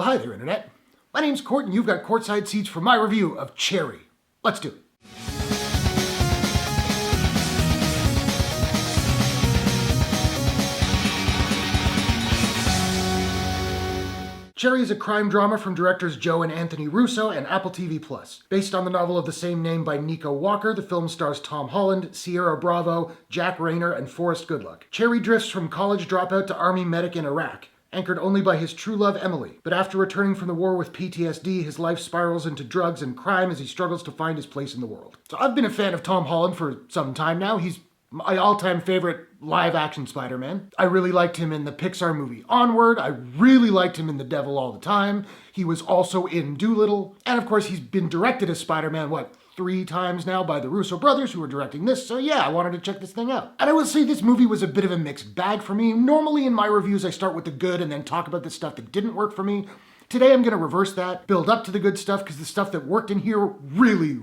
Hi there, Internet. My name's Court, and you've got courtside seats for my review of Cherry. Let's do it. Cherry is a crime drama from directors Joe and Anthony Russo and Apple TV+. Based on the novel of the same name by Nico Walker, the film stars Tom Holland, Ciara Bravo, Jack Reynor, and Forrest Goodluck. Cherry drifts from college dropout to army medic in Iraq, anchored only by his true love Emily. But after returning from the war with PTSD, his life spirals into drugs and crime as he struggles to find his place in the world. So I've been a fan of Tom Holland for some time now. He's my all-time favorite live-action Spider-Man. I really liked him in the Pixar movie Onward. I really liked him in The Devil All the Time. He was also in Dolittle. And of course, he's been directed as Spider-Man, 3 times now by the Russo brothers who are directing this, so yeah, I wanted to check this thing out. And I will say this movie was a bit of a mixed bag for me. Normally in my reviews I start with the good and then talk about the stuff that didn't work for me. Today I'm going to reverse that, build up to the good stuff, because the stuff that worked in here really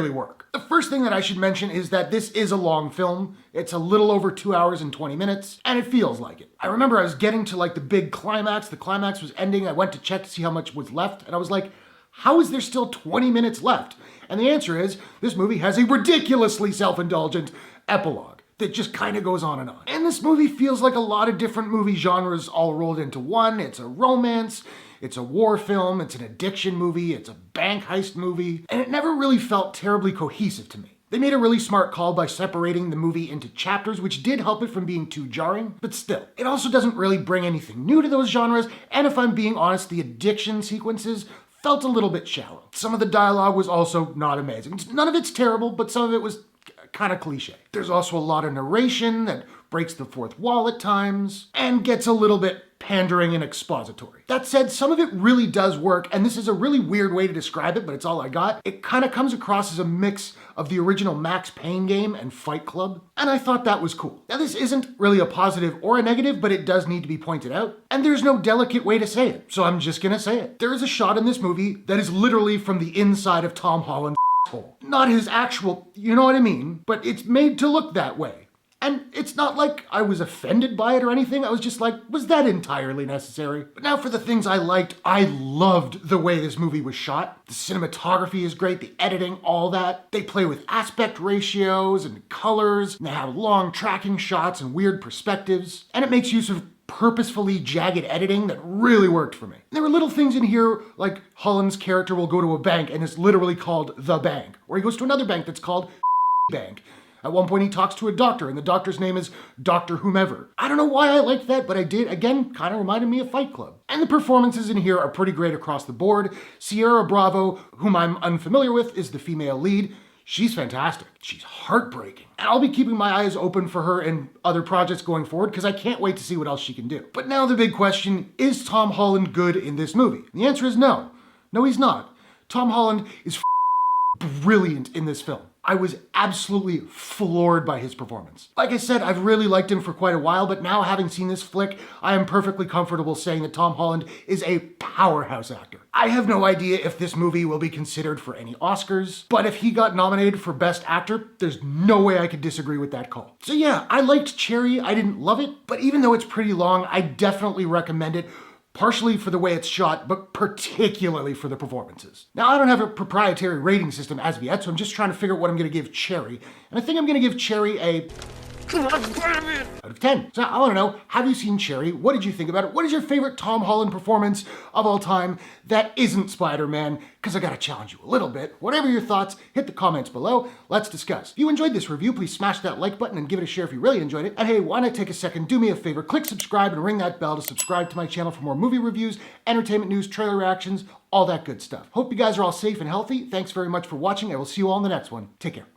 work. The first thing that I should mention is that this is a long film. It's a little over 2 hours and 20 minutes, and it feels like it. I remember I was getting to the big climax. The climax was ending. I went to check to see how much was left, and I was like, how is there still 20 minutes left? And the answer is, this movie has a ridiculously self-indulgent epilogue that just kind of goes on and on. And this movie feels like a lot of different movie genres all rolled into one. It's a romance, it's a war film, it's an addiction movie, it's a bank heist movie, and it never really felt terribly cohesive to me. They made a really smart call by separating the movie into chapters, which did help it from being too jarring, but still. It also doesn't really bring anything new to those genres, and if I'm being honest, the addiction sequences felt a little bit shallow. Some of the dialogue was also not amazing. None of it's terrible, but some of it was kind of cliche. There's also a lot of narration that breaks the fourth wall at times, and gets a little bit pandering and expository. That said, some of it really does work, and this is a really weird way to describe it, but it's all I got. It kind of comes across as a mix of the original Max Payne game and Fight Club, and I thought that was cool. Now, this isn't really a positive or a negative, but it does need to be pointed out, and there's no delicate way to say it, so I'm just gonna say it. There is a shot in this movie that is literally from the inside of Tom Holland's hole. Not his actual, you know what I mean, but it's made to look that way. And it's not like I was offended by it or anything. I was just like, was that entirely necessary? But now for the things I liked. I loved the way this movie was shot. The cinematography is great, the editing, all that. They play with aspect ratios and colors, and they have long tracking shots and weird perspectives. And it makes use of purposefully jagged editing that really worked for me. There were little things in here, like Holland's character will go to a bank and it's literally called The Bank. Or he goes to another bank that's called Bank. At one point he talks to a doctor, and the doctor's name is Dr. Whomever. I don't know why I liked that, but I did. Again, kind of reminded me of Fight Club. And the performances in here are pretty great across the board. Ciara Bravo, whom I'm unfamiliar with, is the female lead. She's fantastic. She's heartbreaking. And I'll be keeping my eyes open for her in other projects going forward, because I can't wait to see what else she can do. But now the big question, is Tom Holland good in this movie? And the answer is no. No, he's not. Tom Holland is brilliant in this film. I was absolutely floored by his performance. Like I said, I've really liked him for quite a while, but now having seen this flick, I am perfectly comfortable saying that Tom Holland is a powerhouse actor. I have no idea if this movie will be considered for any Oscars, but if he got nominated for Best Actor, there's no way I could disagree with that call. So yeah, I liked Cherry. I didn't love it, but even though it's pretty long, I definitely recommend it. Partially for the way it's shot, but particularly for the performances. Now, I don't have a proprietary rating system as of yet, so I'm just trying to figure out what I'm gonna give Cherry. And I think I'm gonna give Cherry a out of 10. So I wanna know, have you seen Cherry? What did you think about it? What is your favorite Tom Holland performance of all time that isn't Spider-Man? Because I gotta challenge you a little bit. Whatever your thoughts, hit the comments below. Let's discuss. If you enjoyed this review, please smash that like button and give it a share if you really enjoyed it. And hey, why not take a second, do me a favor, click subscribe and ring that bell to subscribe to my channel for more movie reviews, entertainment news, trailer reactions, all that good stuff. Hope you guys are all safe and healthy. Thanks very much for watching. I will see you all in the next one. Take care.